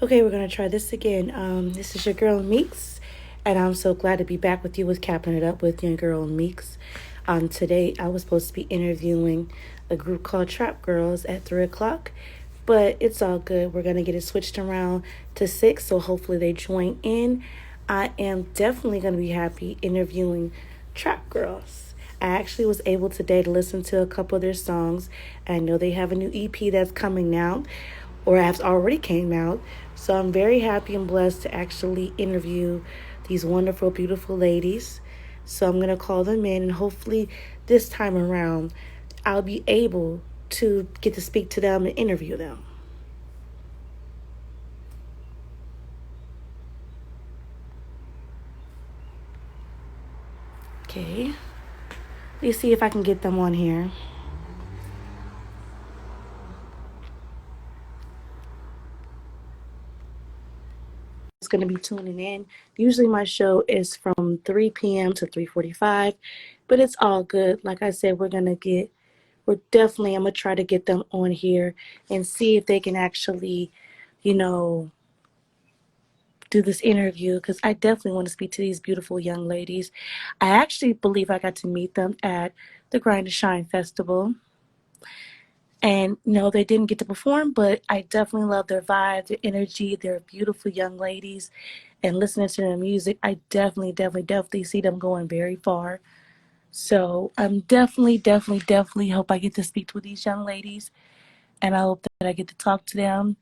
Okay, we're gonna try this again. This is your girl Meeks, and I'm so glad to be back with you with Capping It Up with your girl Meeks. Today I was supposed to be interviewing a group called TrapGirlz at 3 o'clock, but it's all good. We're gonna get it switched around to 6, so hopefully they join in. I am definitely gonna be happy interviewing TrapGirlz. I actually was able today to listen to a couple of their songs. I know they have a new EP that's coming out or has already came out. So I'm very happy and blessed to actually interview these wonderful, beautiful ladies. So I'm going to call them in, and hopefully this time around I'll be able to get to speak to them and interview them. Okay. Let's see if I can get them on here. It's going to be tuning in. Usually my show is from 3 p.m. to 3:45, but it's all good. Like I said, we're definitely, I'm going to try to get them on here and see if they can actually, you know, do this interview, because I definitely want to speak to these beautiful young ladies. I actually believe I got to meet them at the Grind and Shine Festival. And no, they didn't get to perform, but I definitely love their vibe, their energy. They're beautiful young ladies. And listening to their music, I definitely see them going very far. So I'm definitely hope I get to speak with these young ladies. And I hope that I get to talk to them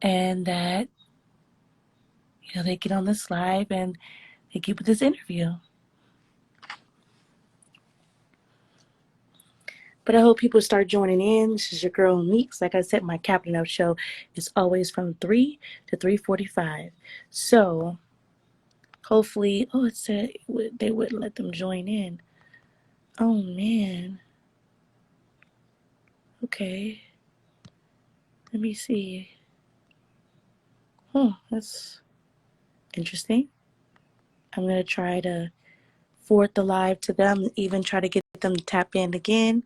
and that, they get on this live and they get with this interview. But I hope people start joining in. This is your girl Meeks. Like I said, my Captain Up show is always from 3 to 3:45. So hopefully, oh, it said they wouldn't let them join in. Oh man. Okay. Let me see. Oh, that's interesting. I'm gonna try to forward the live to them, even try to get them to tap in again.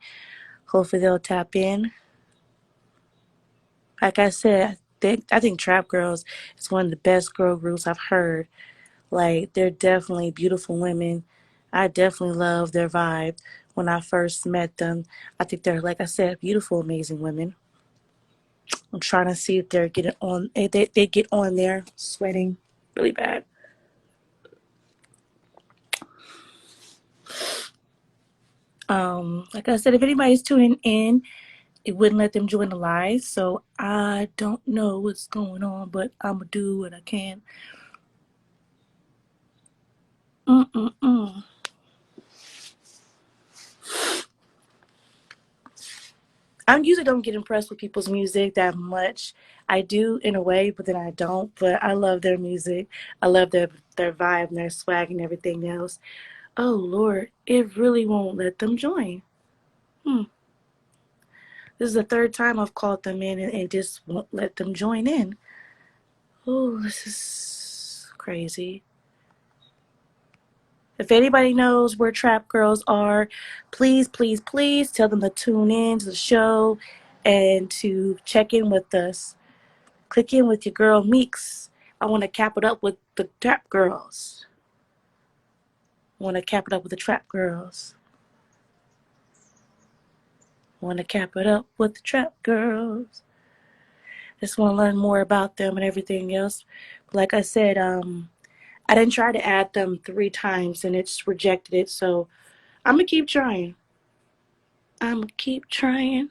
Hopefully they'll tap in. Like I said, I think TrapGirlz is one of the best girl groups I've heard. Like, they're definitely beautiful women. I definitely love their vibe when I first met them. I think they're, like I said, beautiful, amazing women. I'm trying to see if they're getting on. They get on there, sweating really bad. Like I said, if anybody's tuning in, it wouldn't let them join the live. So I don't know what's going on, but I'm gonna do what I can. Mm-mm-mm. I usually don't get impressed with people's music that much. I do in a way, but then I don't. But I love their music. I love their vibe and their swag and everything else. Oh Lord, it really won't let them join. Hmm. This is the third time I've called them in and it just won't let them join in. Oh, this is crazy. If anybody knows where TrapGirlz are, please tell them to tune in to the show and to check in with us. Click in with your girl Meeks. I want to cap it up with the TrapGirlz. I want to cap it up with the TrapGirlz. I want to cap it up with the TrapGirlz. Just want to learn more about them and everything else. But like I said, I didn't try to add them 3 times and it's rejected it. So I'm gonna keep trying. I'm gonna keep trying.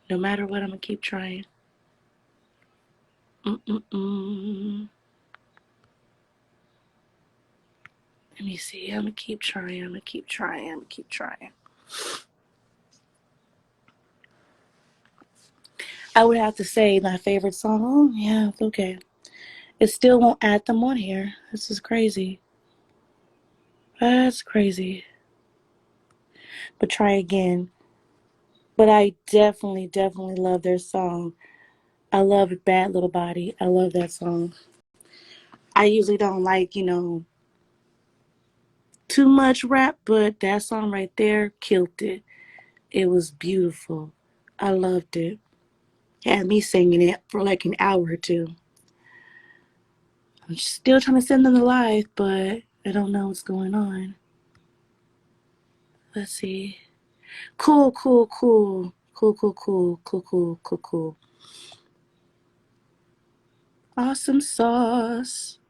No matter what, I'm gonna keep trying. Mm-mm-mm. Let me see. I'm gonna keep trying. I'm gonna keep trying. I'm gonna keep trying. I would have to say my favorite song. Oh yeah, okay. It still won't add them on here. This is crazy. That's crazy. But try again. But I definitely love their song. I love Bad Little Body. I love that song. I usually don't like, too much rap, but that song right there killed it. It was beautiful. I loved it. Had me singing it for like an hour or two. I'm still trying to send them the live, but I don't know what's going on. Let's see. Cool, cool, cool. Cool, cool, cool, cool, cool, cool, cool. Awesome sauce.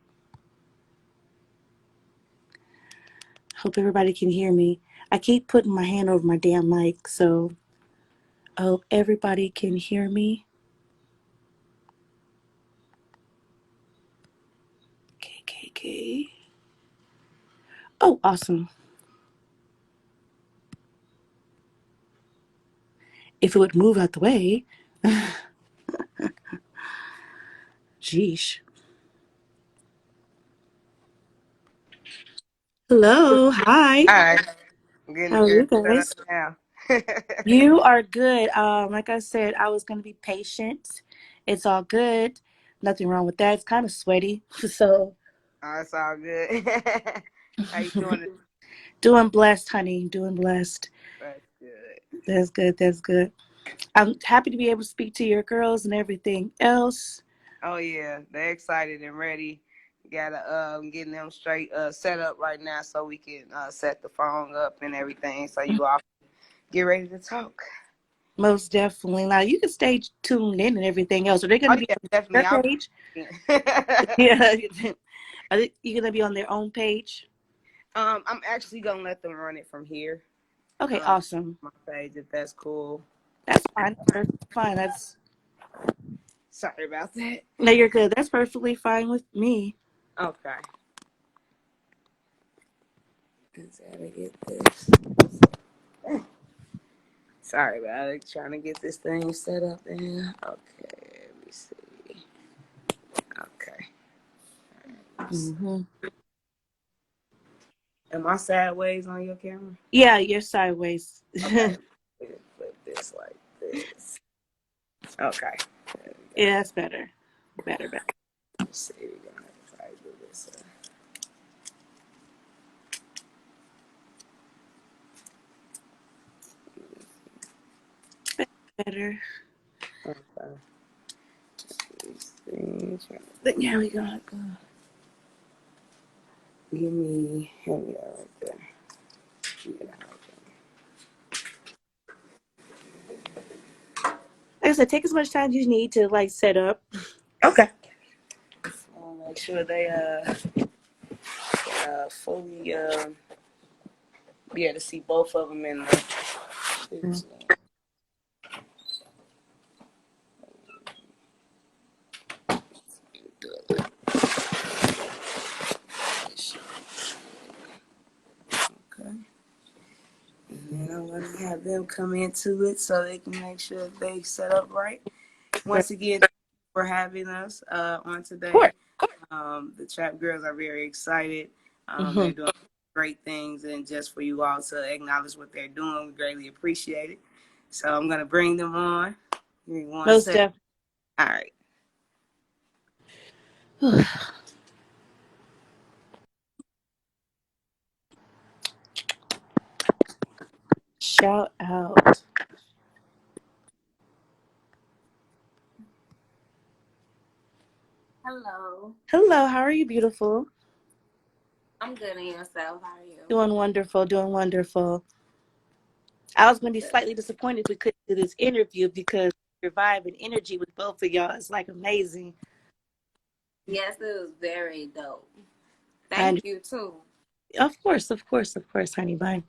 Hope everybody can hear me. I keep putting my hand over my damn mic, so I hope everybody can hear me. KKK. Oh, awesome. If it would move out the way. Jeesh. Hello. Hi. All right, I'm getting How are you here set up guys? now. You are good. Like I said, I was gonna be patient. It's all good. Nothing wrong with that. It's kind of sweaty, so Oh, it's all good. How you doing? doing blessed, honey. Doing blessed. That's good. That's good. That's good. I'm happy to be able to speak to your girls and everything else. Oh yeah, they're excited and ready. Gotta getting them straight set up right now so we can set the phone up and everything so you all get ready to talk. Most definitely. Now you can stay tuned in and everything else. Are they going Oh to be yeah, on definitely. their I'll page? be Yeah. Are you going to be on their own page? I'm actually gonna let them run it from here. Okay, Um awesome. my page if that's cool. That's fine. Perfectly fine. That's Sorry about that. no, you're good. That's perfectly fine with me. Okay. Let's gotta get this. Sorry about it. Trying to get this thing set up there. Okay, let me see. Okay. Hmm. Am I sideways on your camera? Yeah, you're sideways. Okay. Yeah, Flip this like this. Okay. There we go. that's better. Better, better. Let's see. We're gonna try to do this. Better. Okay. These things. But yeah, we got. Give me. Here we go. Right there. Yeah, Like I said, take as much time as you need to like set up. okay. I'll make sure they fully be able to see both of them in the picture. Okay. And then I'm going to have them come into it so they can make sure they set up right. Of Once again, for having us on course. today. The Trap Girls are very excited. Hmm. They're doing great things, and just for you all to acknowledge what they're doing, we greatly appreciate it. So I'm going to bring them on. Give me one Most second. definitely. All right. Shout out. Hello. Hello, how are you, beautiful? I'm good in yourself. How are you? Doing wonderful, doing wonderful. I was going to be slightly disappointed if we couldn't do this interview because your vibe and energy with both of y'all is like amazing. Yes, it was very dope. And Thank you too. of course, honey bun.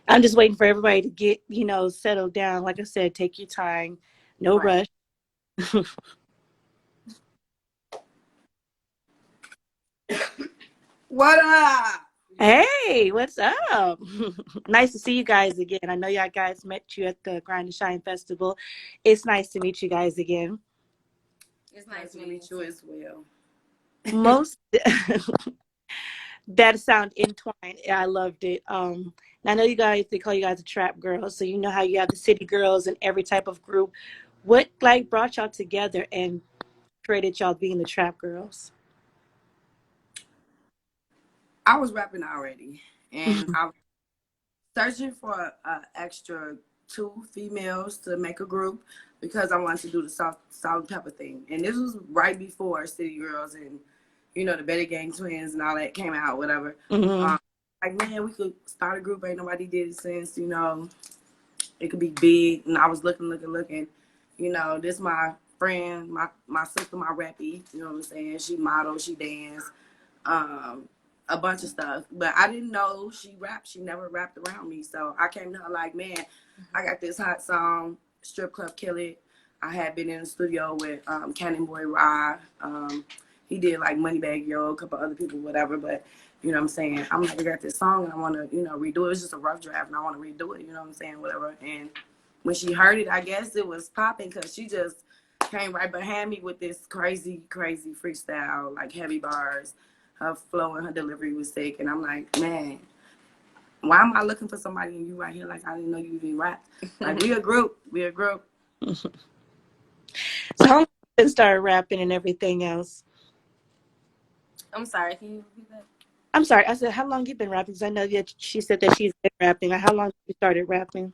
I'm just waiting for everybody to get, settled down. Like I said, take your time. No Right. rush. What up? Hey, what's up? Nice to see you guys again. I know y'all guys met you at the Grind and Shine Festival. It's nice to meet you guys again. It's Nice nice to meeting meet you you as well. Most that sound entwined. I loved it. I know you guys, they call you guys the Trap Girls, so you know how you have the City Girls and every type of group. What like brought y'all together and created y'all being the Trap Girls? I was rapping already, and Mhm. I was searching for extra two females to make a group. because I wanted to do the salt and pepper thing. And this was right before City Girls and, you know, the Betty Gang Twins and all that came out, whatever. Mm-hmm. Like, man, we could start a group. Ain't nobody did it since, you know, it could be big. And I was looking. You know, this my friend, my sister, my rappy, you know what I'm saying? She modeled, she danced, a bunch of stuff. But I didn't know she rapped. She never rapped around me. So I came to her like, man, I got this hot song, Strip Club Kill It. I had been in the studio with Cannon Boy Rod. He did like Moneybag Yo, a couple other people, whatever. But you know what I'm saying? I'm like, I got this song and I want to, you know, redo it. It was just a rough draft and I want to redo it. You know what I'm saying? Whatever. And when she heard it, I guess it was popping because she just came right behind me with this crazy, crazy freestyle, like heavy bars. Her flow and her delivery was sick. And I'm like, man, why am I looking for somebody and you right here like I didn't know you even rap? Like, we a group. We a group. So how long you been started rapping and everything else? I'm sorry, can you repeat that? I'm sorry, I said how long you been rapping? Because I know that she said that she's been rapping. Like, how long you started rapping?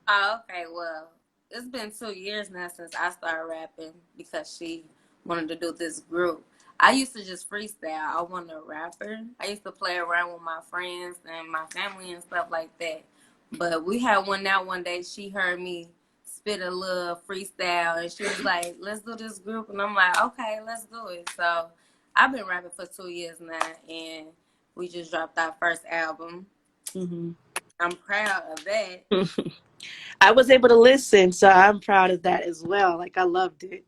Oh, okay. Well, it's been 2 years now since I started rapping because she wanted to do this group. I used to just freestyle. I wasn't a rapper. I used to play around with my friends and my family and stuff like that. But we had one now one day. She heard me spit a little freestyle and she was like, let's do this group. And I'm like, okay, let's do it. So I've been rapping for 2 years now and we just dropped our first album. Mm-hmm. I'm proud of that. I was able to listen, so I'm proud of that as well. Like, I loved it.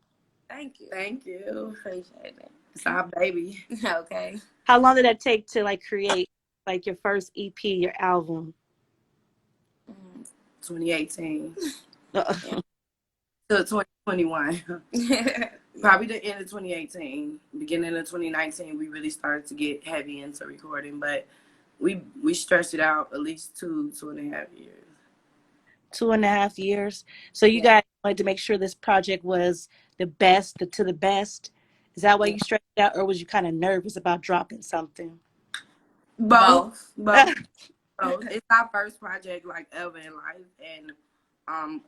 Thank you. Thank you. Appreciate it. It's our baby. Okay. How long did that take to like create like your first EP, your album? 2018 Uh, to 2021. Probably the end of 2018, beginning of 2019, we really started to get heavy into recording, but we stretched it out at least 2.5 years. 2.5 years. So you Yeah. guys wanted to make sure this project was the best, to the best. Is that why Yeah. you stretched it out, or was you kind of nervous about dropping something? Both, Both. both, both. It's our first project like ever in life, and um,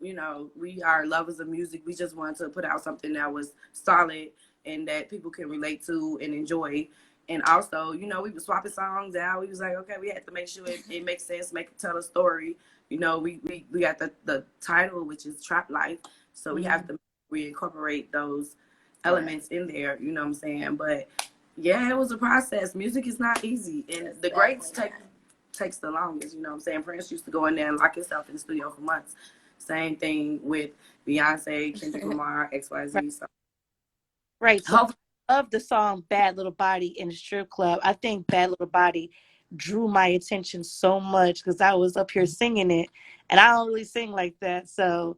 you know, we are lovers of music. We just wanted to put out something that was solid and that people can relate to and enjoy. And also, you know, we were swapping songs out. We was like, okay, we had to make sure it makes sense, make it tell a story. You know, we got the title, which is Trap Life. So we have Mhm. to we incorporate those Right. elements in there, you know what I'm saying? But yeah, it was a process. Music is not easy. And It's the greats definitely takes the longest, you know what I'm saying? Prince used to go in there and lock himself in the studio for months. Same thing with Beyonce, Kendrick not. Lamar, Right, XYZ. So right. So hopefully, I love the song "Bad Little Body" in the strip club. I think "Bad Little Body" drew my attention so much because I was up here singing it, and I don't really sing like that. So,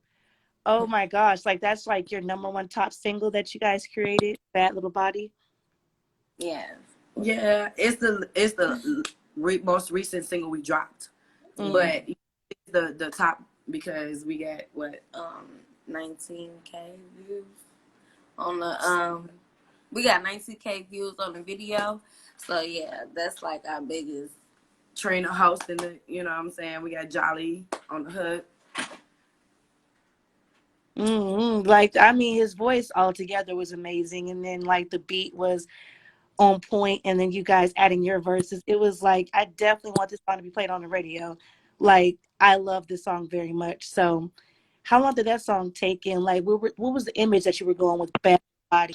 oh my gosh, like that's like your number one top single that you guys created, "Bad Little Body." Yeah. yeah, it's the most recent single we dropped, Yeah. Mm. but it's the top because we got what 19K views on the we got 19K views on the video. So yeah, that's like our biggest. Trina hosting the, you know what I'm saying? We got Jolly on the hook. Like, I mean, his voice altogether was amazing, and then like the beat was on point, and then you guys adding your verses. It was like I definitely want this song to be played on the radio. Like, I love this song very much. So, how long did that song take in? Like, what was the image that you were going with "Bad Body"?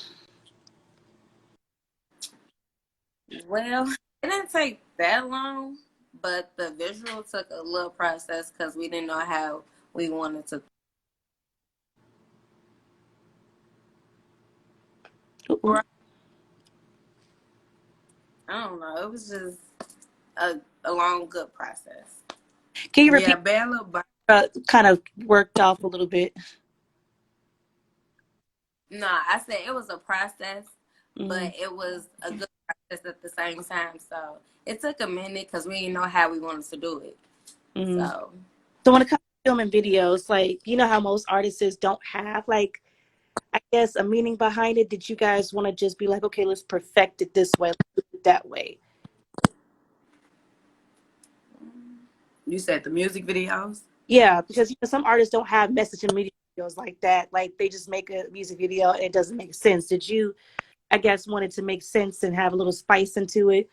Well, it didn't take that long, but the visual took a little process because we didn't know how we wanted to. Ooh. I don't know. It was just a long, good process. Can you Yeah, repeat? Bad Little Body. Kind of worked off a little bit. No, I said it was a process, Mm-hmm. but it was a good process at the same time. So it took a minute because we didn't know how we wanted to do it. Mm-hmm. So So when it comes to filming videos, like you know how most artists don't have like I guess a meaning behind it. Did you guys want to just be like, okay, let's perfect it this way, let's do it that way? You said the music videos? Yeah, because you know some artists don't have message and media videos like that. Like they just make a music video and it doesn't make sense. Did you, I guess, want it to make sense and have a little spice into it?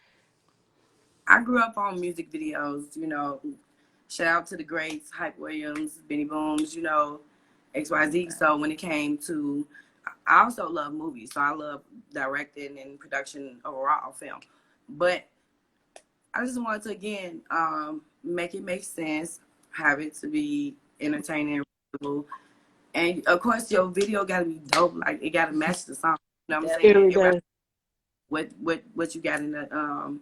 I grew up on music videos, you know. Shout out to the greats, Hype Williams, Benny Booms, you know, XYZ. So when it came to, I also love movies. So I love directing and production overall film. But I just wanted to, again, make it make sense, have it to be entertaining and relatable. And of course, your video got to be dope. Like it got to match the song. You know what I'm It saying? really It does. what you got in the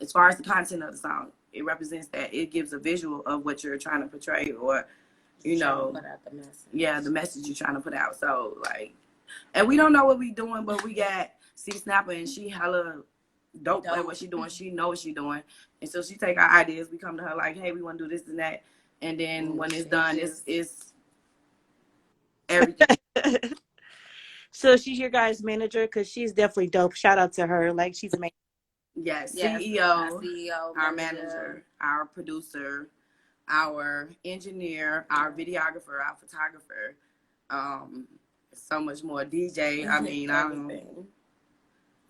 as far as the content of the song, it represents that. It gives a visual of what you're trying to portray, or you know, put out the message. yeah, the message you're trying to put out. So like, and we don't know what we doing, but we got C Snapper, and she hella dope at what she doing. She know what she doing, and so she take our ideas. We come to her like, hey, we want to do this and that, and then when it's done, it's everything. So she's your guys' manager because she's definitely dope. Shout out to her. Like she's amazing. Yes, Yes, CEO, our CEO, our manager, our producer, our engineer, our videographer, our photographer, so much more. DJ. I mean, I don't.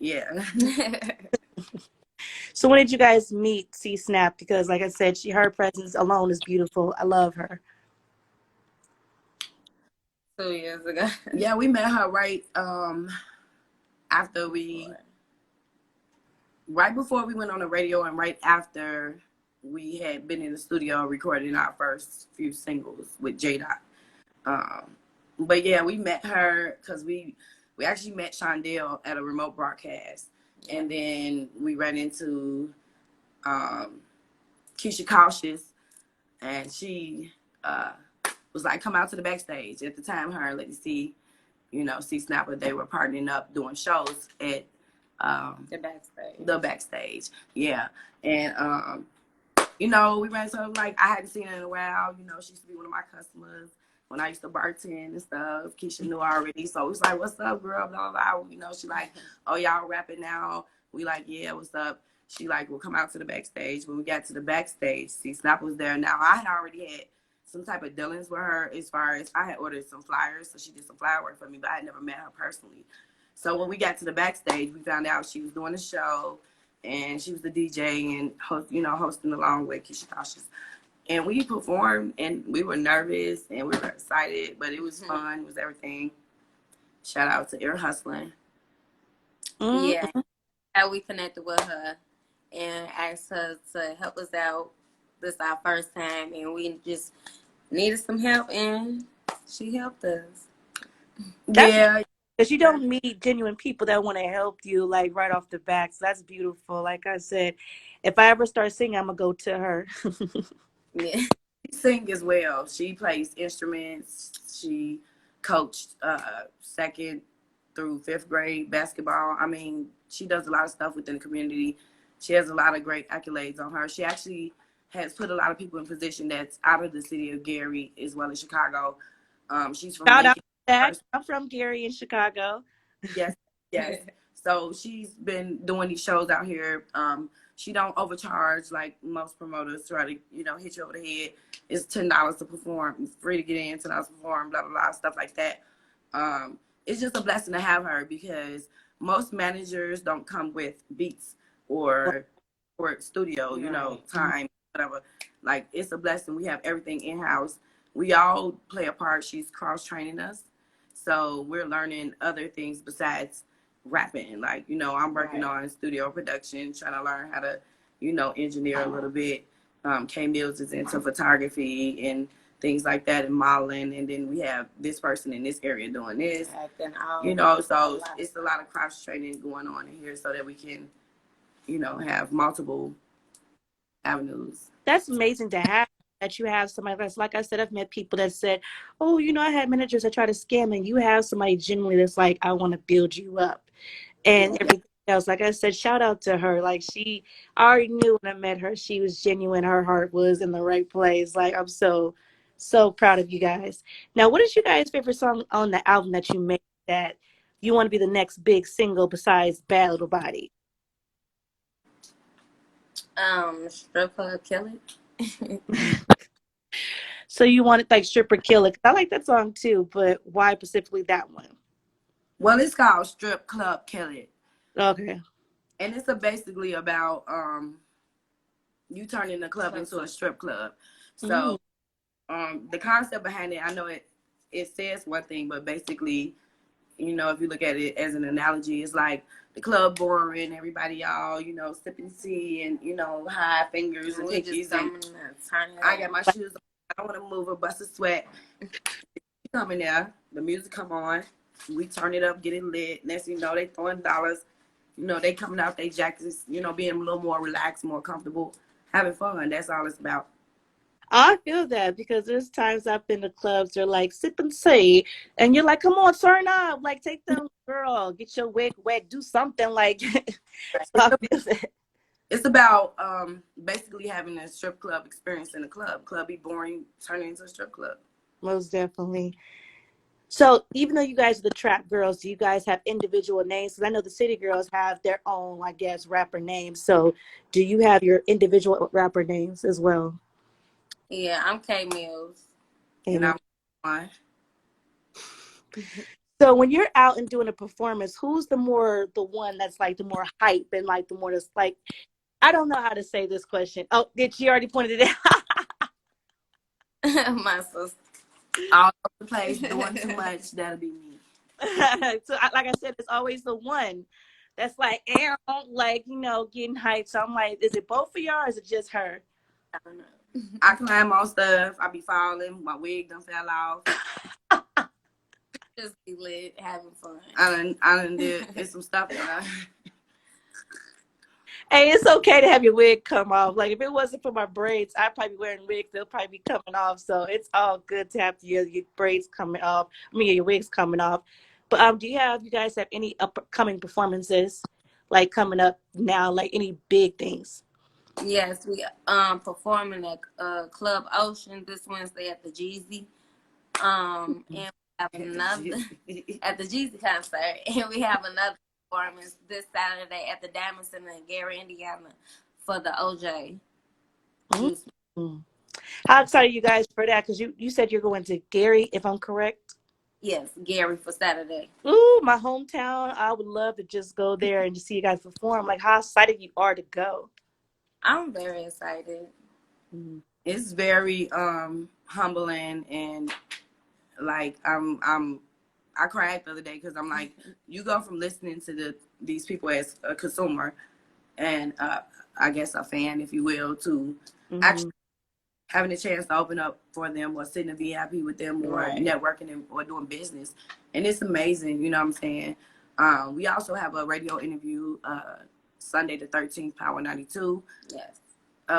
Yeah. So when did you guys meet C Snap? Because like I said, her presence alone is beautiful. I love her. 2 years ago. Yeah, we met her after right before we went on the radio, and right after we had been in the studio recording our first few singles with J Dot. But yeah, we met her because we actually met Shondell at a remote broadcast, and then we ran into Keisha Cautious, and she was like, "Come out to the backstage." At the time, her and Lady C, you know, C Snapper, they were partnering up doing shows at the backstage. Yeah, and you know, we ran into her, like I hadn't seen her in a while. You know, she used to be one of my customers when I used to bartend and stuff. Keisha knew already, so it was like, "What's up, girl?" Blah blah blah. You know, she like, "Oh, y'all rapping now?" We like, "Yeah, what's up?" She like, "We'll come out to the backstage." When we got to the backstage, see, Snap was there. Now I had already had some type of dealings with her as far as I had ordered some flyers, so she did some flyer work for me, but I had never met her personally. So when we got to the backstage, we found out she was doing the show, and she was the DJ and hosting along with Keisha Cautious. And we performed, and we were nervous and we were excited, but it was fun. It was everything. Shout out to Ear Hustling. Yeah, how we connected with her and asked her to help us out. This is our first time, and we just needed some help, and she helped us. Yeah. Because you don't meet genuine people that want to help you like right off the bat. So that's beautiful. Like I said, if I ever start singing, I'm gonna go to her. Yeah. She sings as well. She plays instruments. She coached second through fifth grade basketball. I mean, she does a lot of stuff within the community. She has a lot of great accolades on her. She actually has put a lot of people in position that's out of the city of Gary as well as Chicago. She's from Shout out Lincoln. to that. I'm from Gary in Chicago. Yes, yes. So she's been doing these shows out here. She don't overcharge like most promoters try to, hit you over the head. It's $10 to perform. It's free to get in, $10 to perform, blah, blah, blah, stuff like that. It's just a blessing to have her because most managers don't come with beats or studio, time, whatever. Like, it's a blessing. We have everything in-house. We all play a part. She's cross-training us. So we're learning other things besides rapping. Like, I'm working on studio production, trying to learn how to, engineer a little bit. K Mills is into photography and things like that and modeling. And then we have this person in this area doing this. So it's a lot of cross training going on in here so that we can, have multiple avenues. That's amazing to have. That you have somebody that's, like I said, I've met people that said, "Oh, I had managers that try to scam," and you have somebody genuinely that's like, "I want to build you up," and everything else. Like I said, shout out to her. Like I already knew when I met her, she was genuine. Her heart was in the right place. Like I'm so proud of you guys. Now, what is your guys' favorite song on the album that you made that you want to be the next big single besides "Bad Little Body"? Strip Club Kill It. So you wanted like Stripper Killer. I like that song too, but why specifically that one? Well, it's called Strip Club Kill It. Okay. And it's basically about you turning the club into a strip club. Mm. So the concept behind it, I know it says one thing, but basically, you know, if you look at it as an analogy, it's like the club boring, everybody all, you know, sipping tea and, you know, high fingers and We just pickies. And I got my shoes on. I don't want to move a bust a sweat. You come in there, the music come on, we turn it up, get it lit. Next thing you know, they throwing dollars. You know, they coming out their jackets, you know, being a little more relaxed, more comfortable, having fun. That's all it's about. I feel that because there's times I've been to clubs, they're like sip and say, and you're like, come on, turn up, like take them, girl, get your wig wet, do something like. So I feel that. It's about basically having a strip club experience in a club. Club be boring, turn it into a strip club. Most definitely. So even though you guys are the Trap Girls, do you guys have individual names? Because I know the City Girls have their own, I guess, rapper names. So do you have your individual rapper names as well? Yeah, I'm K Mills. And Amy? I'm fine. So when you're out and doing a performance, who's the one that's like the more hype and like the more that's like, I don't know how to say this question. Oh, did she already pointed it My sister. All over the place, doing too much, that'll be me. out? So like I said, it's always the one that's like, like, getting hyped. So I'm like, is it both of y'all or is it just her? I don't know. I climb on stuff, I be falling, my wig done fell off. Just be lit, having fun. I done did it's some stuff that Hey, it's okay to have your wig come off. Like if it wasn't for my braids, I'd probably be wearing wigs. They'll probably be coming off. So it's all good to have your braids coming off. I mean, your wigs coming off. But do you guys have any upcoming performances like coming up now? Like any big things? Yes, we performing at Club Ocean this Wednesday at the Jeezy. And we have another at the Jeezy concert, and we have another performance this Saturday at the Diamond Center in Gary, Indiana, for the OJ. Mm-hmm. How excited are you guys for that? Because you said you're going to Gary, if I'm correct. Yes, Gary for Saturday. Ooh, my hometown. I would love to just go there and just see you guys perform. Like how excited you are to go. I'm very excited. Mm-hmm. it's very humbling and like I cried the other day because I'm like, you go from listening to these people as a consumer and I guess a fan, if you will, to actually having a chance to open up for them or sitting in VIP with them or networking or doing business. And it's amazing, you know what I'm saying? We also have a radio interview Sunday the 13th, Power 92. Yes.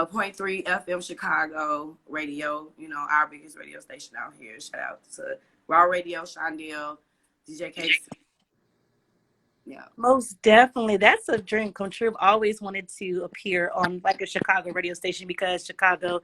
Point 3 FM Chicago radio, you know, our biggest radio station out here. Shout out to Raw Radio, Shondell, DJ Casey. Yeah. Most definitely. That's a dream come true. I've always wanted to appear on like a Chicago radio station because Chicago,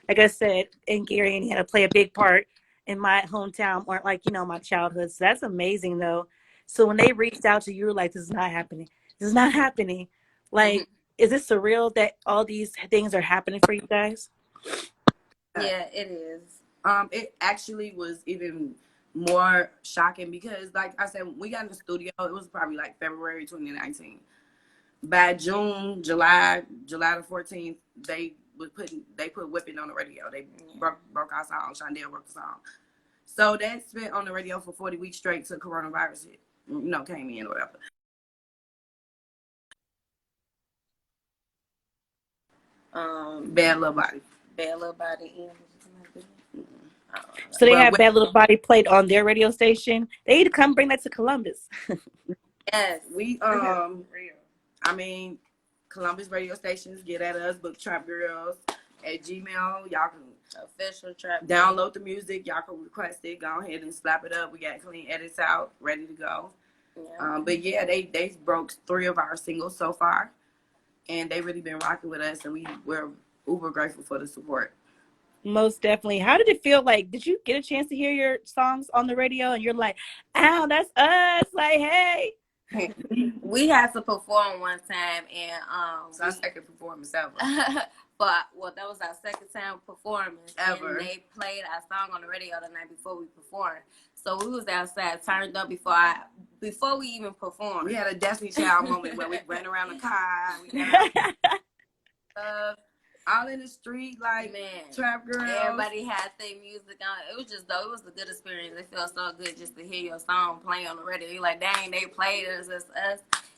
like I said, and Gary, Indiana play a big part in my hometown or like, my childhood. So that's amazing though. So when they reached out to you, you were like, this is not happening. This is not happening. Like, is it surreal that all these things are happening for you guys? Yeah, it is. It actually was even more shocking because, like I said, we got in the studio. It was probably like February 2019. By July the 14th, they put "Whipping" on the radio. They broke our song. Shondell broke the song. So that's been on the radio for 40 weeks straight till coronavirus hit. Came in or whatever. Bad Little Body. Bad Little Body. So they have Bad Little Body played on their radio station. They need to come bring that to Columbus. Yes, we I mean, Columbus radio stations get at us, book TrapGirlz at Gmail. Y'all can official Trap. Download the music. Y'all can request it. Go ahead and slap it up. We got clean edits out, ready to go. Yeah. But yeah, they broke 3 of our singles so far, and they really been rocking with us, and we're uber grateful for the support. Most definitely. How did it feel like? Did you get a chance to hear your songs on the radio and you're like, ow, that's us? Like, hey. We had to perform one time and it's our second performance ever. well, that was our second time performance Ever. and they played our song on the radio the night before we performed. So we was outside turned up before we even performed. We had a Destiny Child moment where we ran around the car. We got all in the street like TrapGirlz. Everybody had their music on. It was just though it was a good experience. It felt so good just to hear your song playing on the radio. You're like, dang, they played us.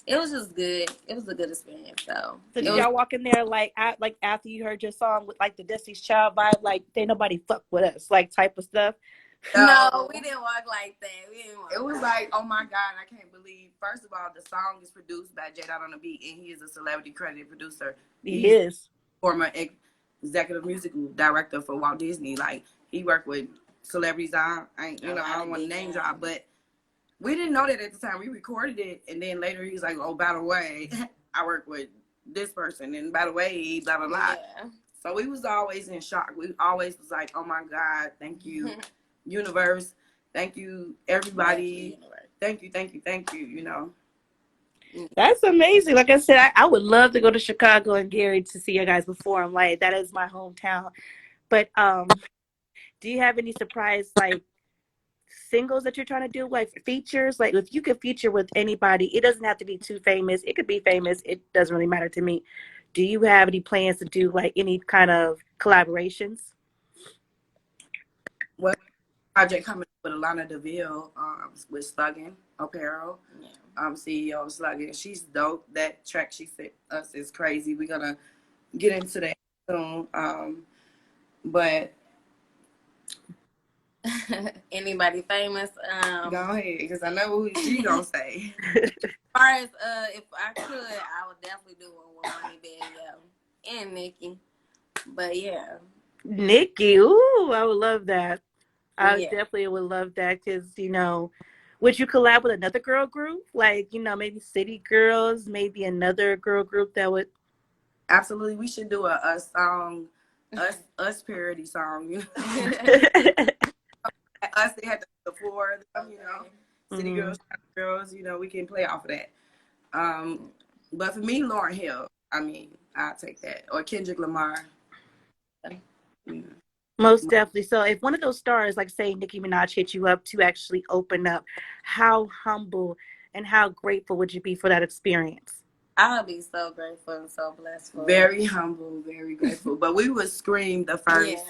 It was just good. It was a good experience. So did y'all walk in there like after you heard your song with like the Destiny's Child vibe, like ain't nobody fuck with us, like type of stuff? No, we didn't walk like that. It was like, oh my God, I can't believe. First of all, the song is produced by J Dot on the Beat, and he is a celebrity credited producer. He is former executive musical director for Walt Disney. Like he worked with celebrities. I don't want to name drop, but we didn't know that at the time. We recorded it, and then later he was like, "Oh, by the way, I work with this person, and by the way, blah blah blah." Yeah. So we was always in shock. We always was like, "Oh my God, thank you, universe, thank you, everybody, thank you, thank you, thank you." You know. That's amazing. Like I said, I would love to go to Chicago and Gary to see you guys perform. Like that is my hometown. But do you have any surprise like singles that you're trying to do, like features? Like if you could feature with anybody, it doesn't have to be too famous. It could be famous. It doesn't really matter to me. Do you have any plans to do like any kind of collaborations? Well, project coming with Alana DeVille with Sluggin Apparel. Yeah. CEO of Sluggin. She's dope. That track she sent us is crazy. We're gonna get into that soon. But anybody famous? Go ahead, because I know who she gonna say. As far as if I could, I would definitely do one with Money Bag, and Nikki. But yeah, Nikki, ooh, I would love that. I definitely would love that because would you collab with another girl group, like maybe City Girls, maybe another girl group that would? Absolutely, we should do a song, us parody song. Us, they had the four, City Girls, Girls. We can play off of that. But for me, Lauryn Hill. I'll take that, or Kendrick Lamar. Yeah. Most definitely. So if one of those stars, like say Nicki Minaj, hit you up to actually open up, how humble and how grateful would you be for that experience? I would be so grateful and so blessed for very humble, very grateful. But we would scream the first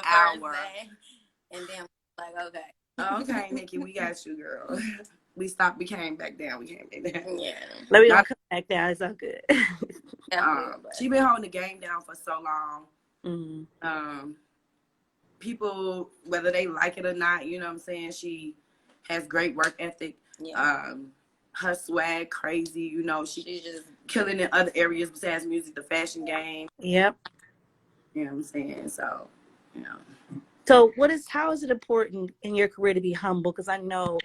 hour. Day, and then like, okay, Nikki, we got you, girl. We came back down. We came back down. Yeah. Let me come back down. It's all good. She been holding the game down for so long. Mm-hmm. People, whether they like it or not, you know what I'm saying? She has great work ethic. Yeah. Her swag crazy, she's just killing in other areas besides music, the fashion game. Yep. You know what I'm saying? So, So how is it important in your career to be humble? Because I know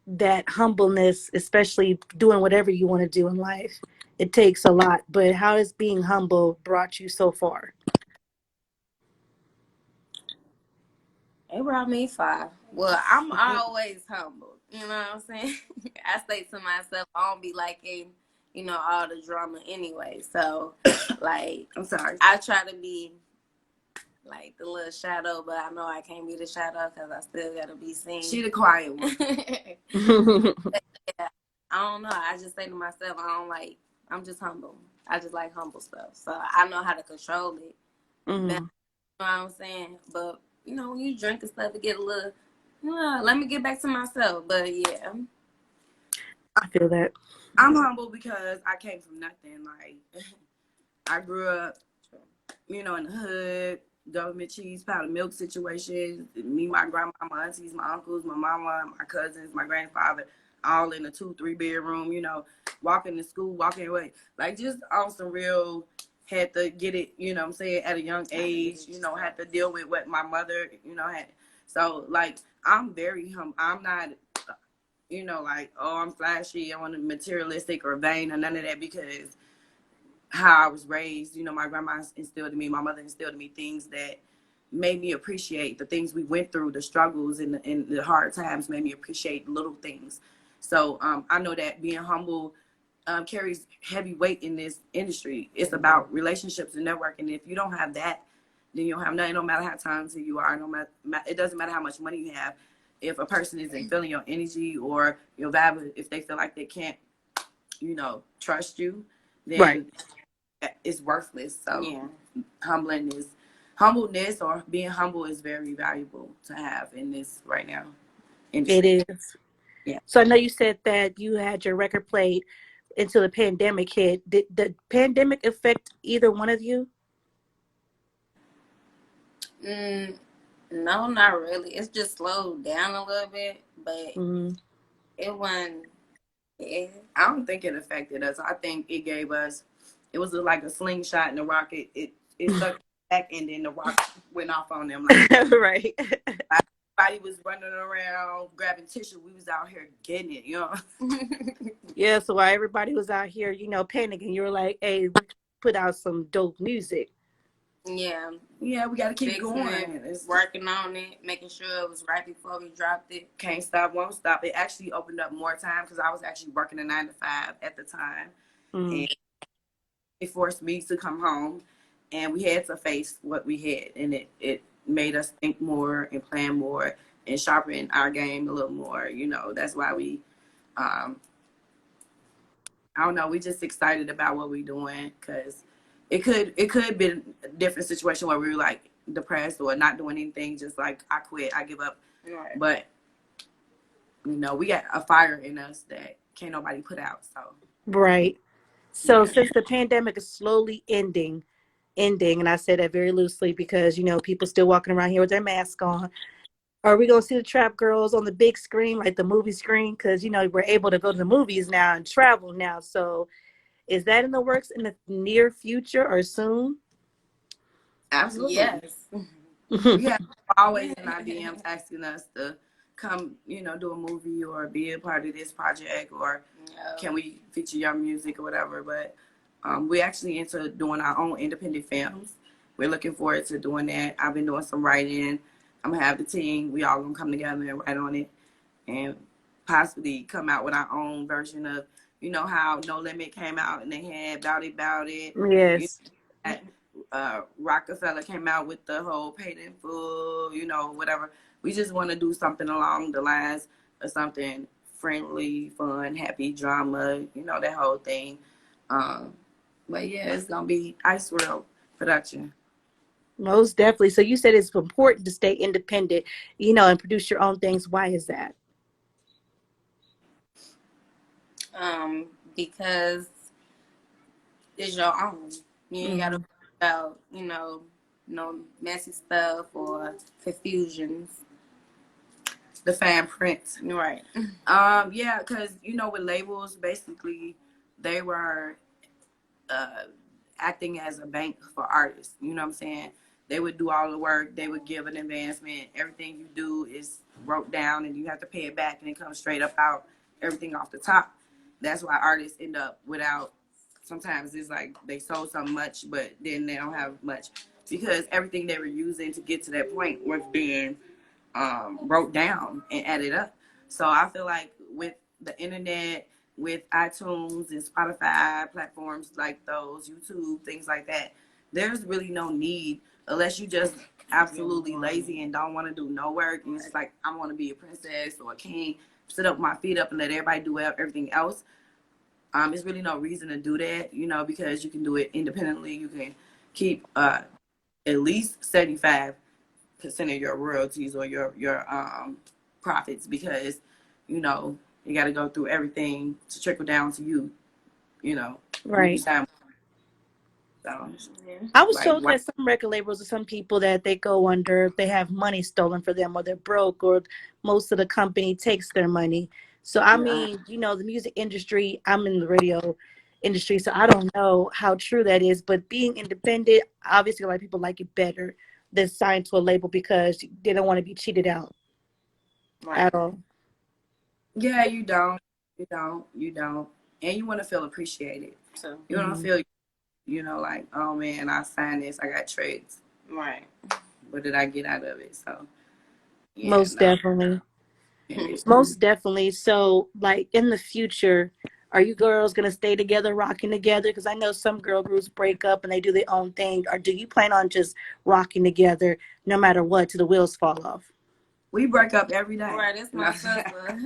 that humbleness, especially doing whatever you want to do in life, it takes a lot. But how has being humble brought you so far? It brought me far. Well, I'm always humble. You know what I'm saying? I say to myself, I don't be liking, all the drama anyway. So, like, I'm sorry. I try to be like the little shadow, but I know I can't be the shadow because I still gotta be seen. She the quiet one. Yeah, I don't know. I just say to myself, I'm just humble. I just like humble stuff. So I know how to control it. Mm-hmm. You know what I'm saying? But when you drink and stuff, it get a little, let me get back to myself. But yeah. I feel that. I'm humble because I came from nothing. Like, I grew up, in the hood, government cheese, powdered milk situations. Me, my grandma, my aunties, my uncles, my mama, my cousins, my grandfather, all in a 2-3 bedroom, walking to school, walking away. Like, just on some real, had to get it, what I'm saying, at a young age, had to deal with what my mother, had. So, like, I'm very humble. I'm not, like, oh, I'm flashy, I want to materialistic or vain or none of that, because how I was raised, my grandma instilled in me, my mother instilled in me things that made me appreciate the things we went through, the struggles and the hard times made me appreciate little things. So I know that being humble carries heavy weight in this industry. It's about relationships and networking. If you don't have that, then you don't have nothing. No matter how talented you are, no matter, it doesn't matter how much money you have. If a person isn't feeling your energy or your vibe, if they feel like they can't, trust you, Right. then it's worthless. So Yeah. humbleness or being humble is very valuable to have in this right now It industry. is. Yeah. So I know you said that you had your record played until the pandemic hit. Did the pandemic affect either one of you? Mm, no, not really. It's just slowed down a little bit, but Mm-hmm. it wasn't. Yeah. I don't think it affected us. I think it gave us. It was like a slingshot and the rocket. It sucked back and then the rock went off on them like that. Right. Everybody was running around grabbing tissue. We was out here getting it, Yeah, so while everybody was out here, panicking, you were like, hey, we put out some dope music. Yeah. Yeah, we got to keep Fixing going. it, It's working on it, making sure it was right before we dropped it. can't stop, won't stop. It actually opened up more time because I was actually working a 9 to 5 at the time, Mm. and it forced me to come home, and we had to face what we had, and it made us think more and plan more and sharpen our game a little more. That's why we, um, I don't know, we just excited about what we're doing because it could be a different situation where we were like depressed or not doing anything, just like I quit, I give up. Right. But we got a fire in us that can't nobody put out. So Right. So yeah. since the pandemic is slowly ending, and I say that very loosely because, people still walking around here with their mask on. Are we going to see the Trap Girls on the big screen, like the movie screen? Because, we're able to go to the movies now and travel now. So is that in the works in the near future or soon? Absolutely. Yes. We have always in our DMs asking us to come, do a movie or be a part of this project or can we feature your music or whatever. But we actually into doing our own independent films. We're looking forward to doing that. I've been doing some writing. I'm gonna have the team. We all gonna come together and write on it and possibly come out with our own version of, how No Limit came out and they had Bout It. You Yes. know, Rockefeller came out with the whole paid in full, whatever. We just want to do something along the lines of something friendly, fun, happy, drama, that whole thing. Um, but yeah, it's gonna be Ice World production. Most definitely. So you said it's important to stay independent, and produce your own things. Why is that? Because it's your own. You ain't gotta Mm-hmm. worry about, no messy stuff or confusions. The fan print. Right. Yeah, because with labels, basically, they were uh, acting as a bank for artists. You know what I'm saying? They would do all the work. They would give an advancement. Everything you do is wrote down, and you have to pay it back, and it comes straight up out. Everything off the top. That's why artists end up without. Sometimes it's like they sold so much, but then they don't have much because everything they were using to get to that point was being wrote down and added up. So I feel like with the internet, with iTunes and Spotify platforms like those, YouTube, things like that, there's really no need unless you just absolutely lazy and don't want to do no work. And it's like, I want to be a princess or a king, sit up my feet up and let everybody do everything else. There's really no reason to do that, because you can do it independently. You can keep at least 75% of your royalties or your profits because you got to go through everything to trickle down to you when you Right. sign. So Yeah. I was like told why that some record labels or some people that they go under, they have money stolen for them or they're broke or most of the company takes their money. So, I yeah, mean, the music industry, I'm in the radio industry, so I don't know how true that is. But being independent, obviously, a lot of people like it better than signed to a label because they don't want to be cheated out Right. at all. yeah, you don't, and you want to feel appreciated. So. You want to Hmm. feel like, oh man, I signed this, I got trades. Right. What did I get out of it? So yeah, Most no, definitely. it is. Most definitely. So, like in the future, Are you girls gonna stay together, rocking together? Because I know some girl groups break up and they do their own thing. Or do you plan on just rocking together no matter what till the wheels fall off? We break up every day. Right, it's my sister.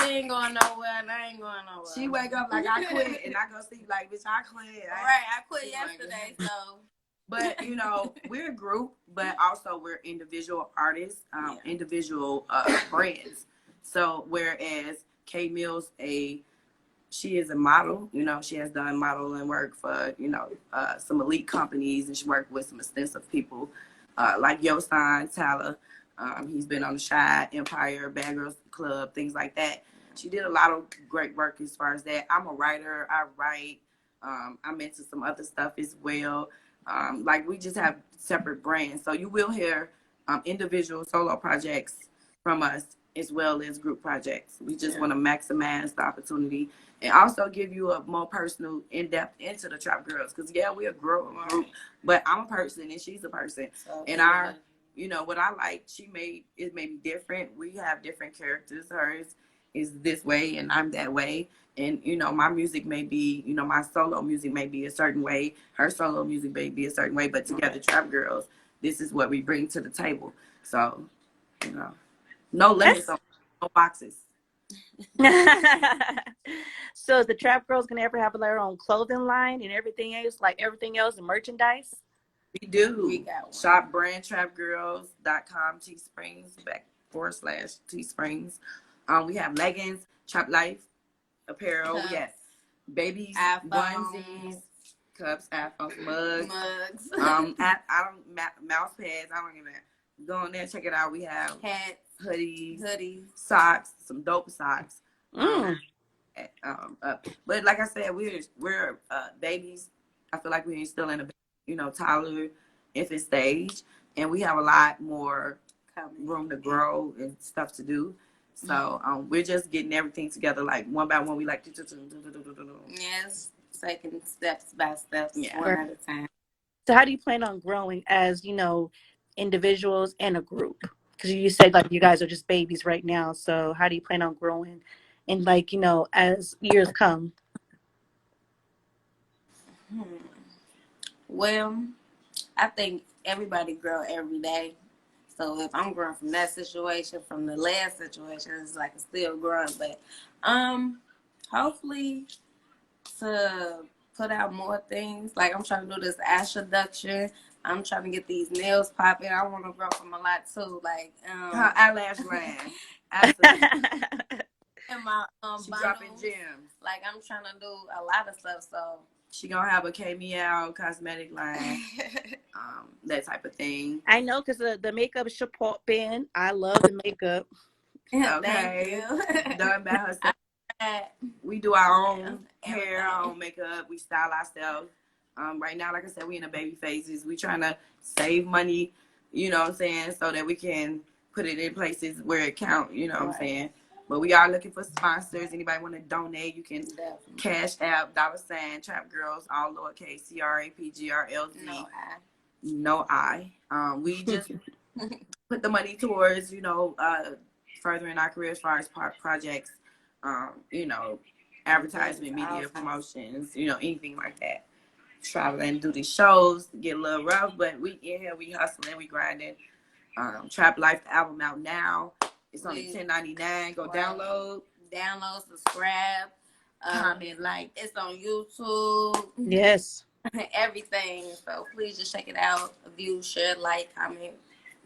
She ain't going nowhere, and I ain't going nowhere. She wake up like I quit, and I go sleep like, bitch, I quit. I quit yesterday, so. But you know, we're a group, but also we're individual artists, individual brands. So whereas K Mills she is a model, you know, she has done modeling work for, you know, some elite companies, and she worked with some extensive people like Yostein, Tyler. He's been on the Shy, Empire, Bad Girls Club, things like that. She did a lot of great work as far as that. I'm a writer. I write. I'm into some other stuff as well. Like we just have separate brands. So you will hear individual solo projects from us as well as group projects. We just want to maximize the opportunity and also give you a more personal in-depth into the Trap Girls. Because, yeah, we're a growing group, but I'm a person and she's a person. So, and our, you know, what I like, it may be different. We have different characters. Hers is this way and I'm that way. And, you know, my music may be, you know, my solo music may be a certain way. Her solo music may be a certain way. But together, Trap Girls, this is what we bring to the table. So, you know, no limits, no boxes. So is the Trap Girls gonna ever have their own clothing line and everything else, like everything else, and merchandise? We do. We got one. Shop brand TrapGirlz.com, Teesprings/Teesprings. We have leggings, Trap Life apparel. Cups. Yes, babies, onesies, cups, iPhones, mugs. I don't mouse pads. I don't even go on there. Check it out. We have hats, hoodies, socks, some dope socks. But like I said, we're babies. I feel like we're still in a, you know, toddler infant stage, and we have a lot more room to grow and stuff to do. So we're just getting everything together, like one by one. We like to yes, taking steps by steps, one at a time. So how do you plan on growing as, you know, individuals and a group? Because you said like you guys are just babies right now. So how do you plan on growing, and like, you know, as years come? Well, I think everybody grow every day. So if I'm growing from that situation, from the last situation, it's like it's still growing. But hopefully to put out more things. Like I'm trying to do this ash reduction. I'm trying to get these nails popping. I want to grow from a lot too. Like her eyelash line. Absolutely. And my she dropping gems. Like I'm trying to do a lot of stuff. So she gonna have a K-Meow cosmetic line, that type of thing. I know, because the makeup should pop in. I love the makeup. Okay, done by herself. We do our own hair, our own makeup. We style ourselves. Right now, like I said, we in the baby phases. We trying to save money, you know what I'm saying, so that we can put it in places where it count, you know what I'm saying. But we are looking for sponsors. Anybody want to donate, you can Cash App, $ Trap Girls, all lowercase, TrapGirlz. No I. We just put the money towards, you know, furthering our career as far as projects, you know, advertisement, media, promotions, you know, anything like that. Traveling, do these shows, get a little rough, but we in here, we hustling, we grinding. Trap Life, the album out now. It's only $10.99. Go download, subscribe, comment, like. It's on YouTube. Yes. Everything. So please just check it out. View, share, like, comment.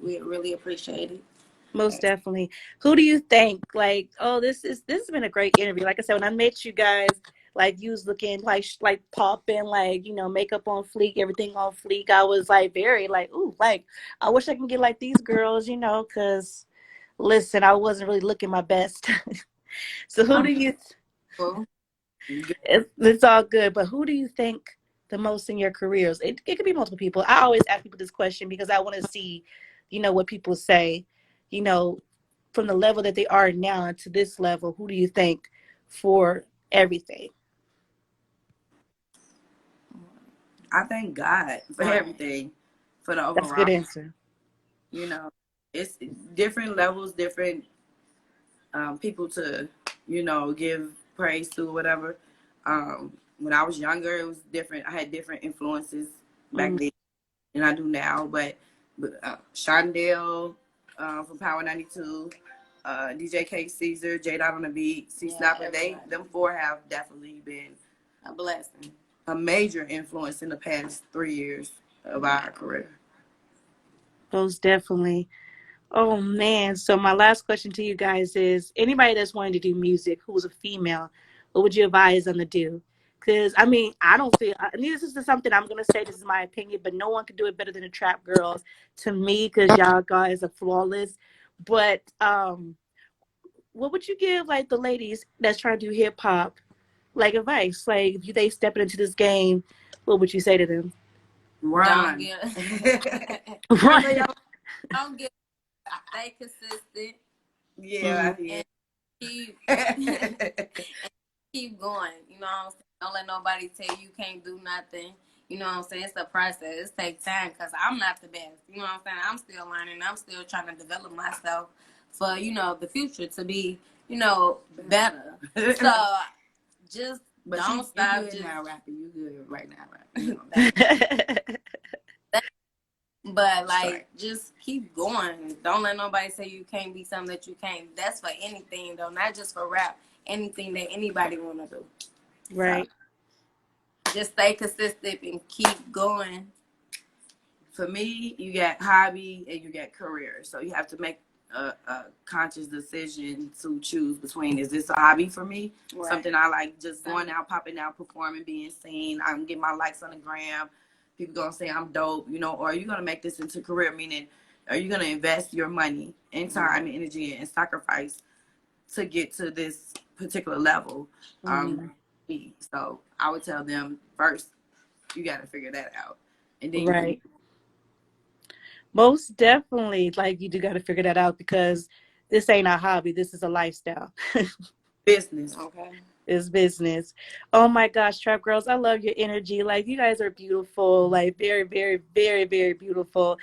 We really appreciate it. Most definitely. Who do you think? Like, oh, this has been a great interview. Like I said, when I met you guys, like you was looking like popping, like, you know, makeup on fleek, everything on fleek. I was like very like, ooh, like I wish I can get like these girls, you know, because listen, I wasn't really looking my best. So who do you? It's all good, but who do you think the most in your careers? It could be multiple people. I always ask people this question because I want to see, you know, what people say. You know, from the level that they are now to this level, who do you think for everything? I thank God for everything, for the overall. That's a good answer. You know, it's different levels, different people to, you know, give praise to, whatever. When I was younger, it was different. I had different influences back then than I do now. But Shondell from Power 92, DJ K Caesar, J Dot on the beat, C Snapper, them four have definitely been a blessing, a major influence in the past 3 years of our career. Most definitely. Oh man. So my last question to you guys is: anybody that's wanting to do music who's a female, what would you advise them to do? Because I mean, I don't feel. This is something I'm gonna say. This is my opinion, but no one can do it better than the Trap Girls to me. Because y'all guys are flawless. But what would you give like the ladies that's trying to do hip hop like advice? Like if they stepping into this game, what would you say to them? don't Run. get, Right. don't get, stay consistent. Yeah, and keep keep going. You know what I'm saying? Don't let nobody tell you can't do nothing. You know what I'm saying? It's a process. It takes time because I'm not the best. You know what I'm saying? I'm still learning. I'm still trying to develop myself for, the future to be, better. So just but don't you stop. good Just now, rapping. You good right now, rapping. But Straight. just keep going. Don't let nobody say you can't be something that you can't. That's for anything though, not just for rap. Anything that anybody wanna do. Right. So, just stay consistent and keep going. For me, you got hobby and you got career. So you have to make a conscious decision to choose between, is this a hobby for me? Right. Something I like, just going out, popping out, performing, being seen. I'm getting my likes on the gram. People gonna say I'm dope, or are you gonna make this into career? Meaning, are you gonna invest your money and time and energy and sacrifice to get to this particular level? So I would tell them first, you got to figure that out, and then Right. you can. Most definitely, like you do got to figure that out because this ain't a hobby. This is a lifestyle. Business. Okay. It's business. Oh my gosh, Trap Girls, I love your energy. Like you guys are beautiful. Like very, very, very, very beautiful.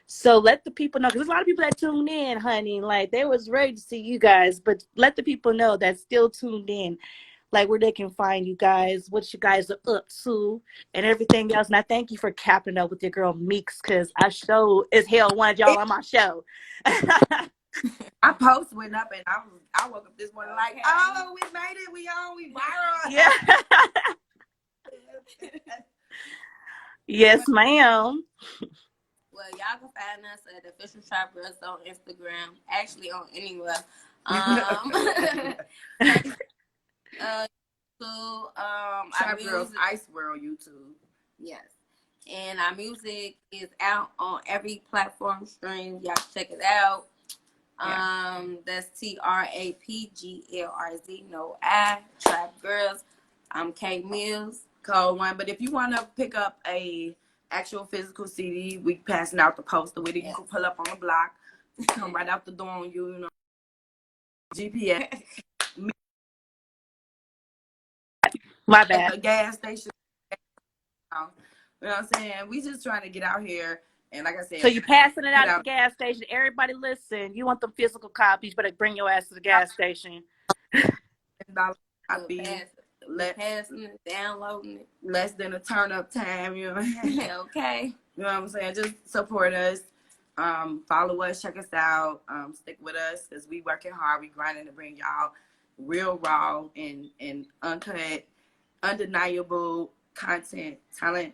So let the people know because there's a lot of people that tune in, honey. Like they was ready to see you guys, but let the people know that still tuned in, like where they can find you guys, what you guys are up to, and everything else. And I thank you for capping up with your girl Meeks because I show as hell wanted y'all on my show. My post went up and I woke up this morning like, oh, we made it, we viral. Yeah. Yes, ma'am. Well, y'all can find us at Official TrapGirlz on Instagram. Actually, on anywhere. TrapGirlz Ice World YouTube. Yes. And our music is out on every platform stream. Y'all check it out. That's TrapGirlz, no I, TrapGirlz. I'm K Mills. Code 1. But if you want to pick up a actual physical CD, we passing out the poster with it. You can pull up on the block, come right out the door on you, GPS. My At bad. the gas station. You know what I'm saying? We just trying to get out here. And like I said, So you passing it out at the gas station. Everybody listen. You want the physical copies, better bring your ass to the gas station. Passing it, downloading it. Less than a turn up time, Okay. You know what I'm saying? Just support us. Follow us, check us out, stick with us because we working hard, we grinding to bring y'all real raw and uncut, undeniable content, talent,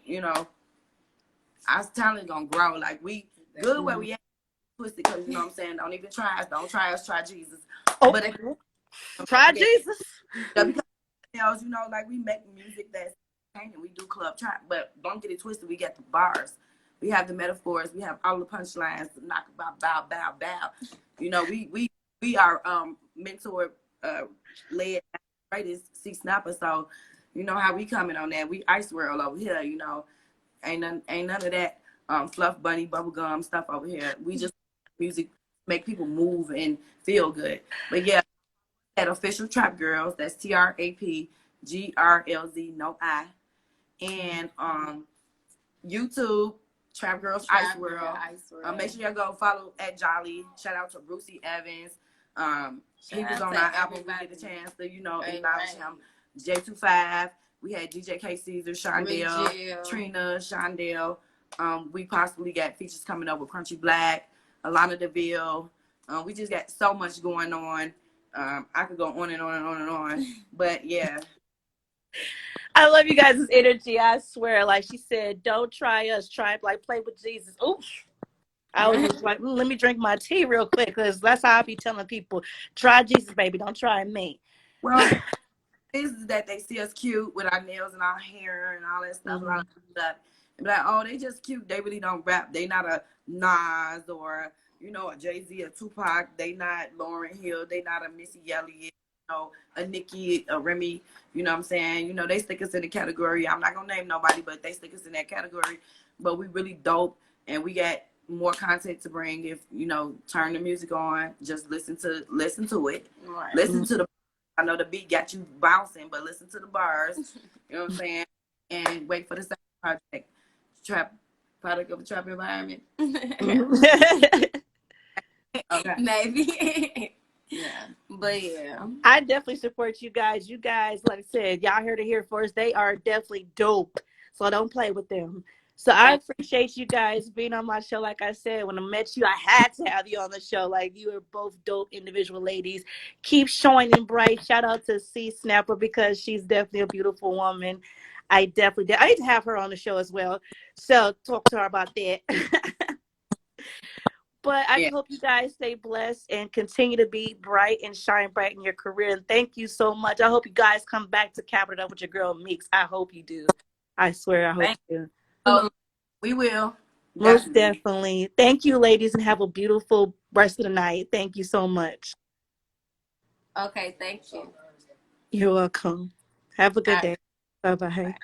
our talent gonna grow. Like we good where we at, twisted because you know what I'm saying, don't even try us, don't try us, try Jesus. Oh, But try Jesus. Because like we make music that's and we do club trap, but don't get it twisted, we got the bars. We have the metaphors. We have all the punchlines. Knock about bow, bow, bow. We are mentor led greatest C Snapper. So you know how we coming on that. We Ice World over here. Ain't none of that fluff bunny bubblegum stuff over here. We just music make people move and feel good. But yeah, at Official TrapGirlz. That's TrapGirlz, no I, and YouTube. TrapGirlz Ice World. Make sure y'all go follow at Jolly. Shout out to Brucey Evans. He was Shout on out our to album. We everybody. get a chance to, you know, Right, acknowledge right. him. J25. We had DJ K Caesar, Shondell, Jill. Trina, Shondell. We possibly got features coming up with Crunchy Black, Alana DeVille. We just got so much going on. I could go on and on and on and on. But yeah. I love you guys' energy. I swear. Like she said, don't try us. Try like play with Jesus. Oof. I was just like, let me drink my tea real quick because that's how I be telling people. Try Jesus, baby. Don't try me. Well, is that they see us cute with our nails and our hair and all that stuff, a lot of stuff. And be like, oh, they just cute. They really don't rap. They not a Nas or, you know, a Jay-Z or Tupac. They not Lauryn Hill. They not a Missy Elliott, you know, a Nicki, a Remy. You know what I'm saying? You know, they stick us in the category. I'm not going to name nobody, but they stick us in that category. But we really dope, and we got more content to bring. If, you know, turn the music on, just listen to it. Right. Listen to the I know the beat got you bouncing, but listen to the bars. You know what I'm saying? And wait for the second project. Product of a trap environment. Okay. Maybe. Yeah. But yeah. I definitely support you guys. You guys, like I said, y'all heard it here first. They are definitely dope. So don't play with them. So I appreciate you guys being on my show. Like I said, when I met you, I had to have you on the show. Like you are both dope individual ladies. Keep shining bright. Shout out to C Snapper because she's definitely a beautiful woman. I need to have her on the show as well. So talk to her about that. But I Yeah. hope you guys stay blessed and continue to be bright and shine bright in your career. And thank you so much. I hope you guys come back to Cap It Up with your girl Meeks. I hope you do. I swear, I hope you do. Oh, we will. Most Definitely. definitely. Thank you, ladies, and have a beautiful rest of the night. Thank you so much. Okay, thank you. You're welcome. Have a good All right. day. Bye bye. Bye.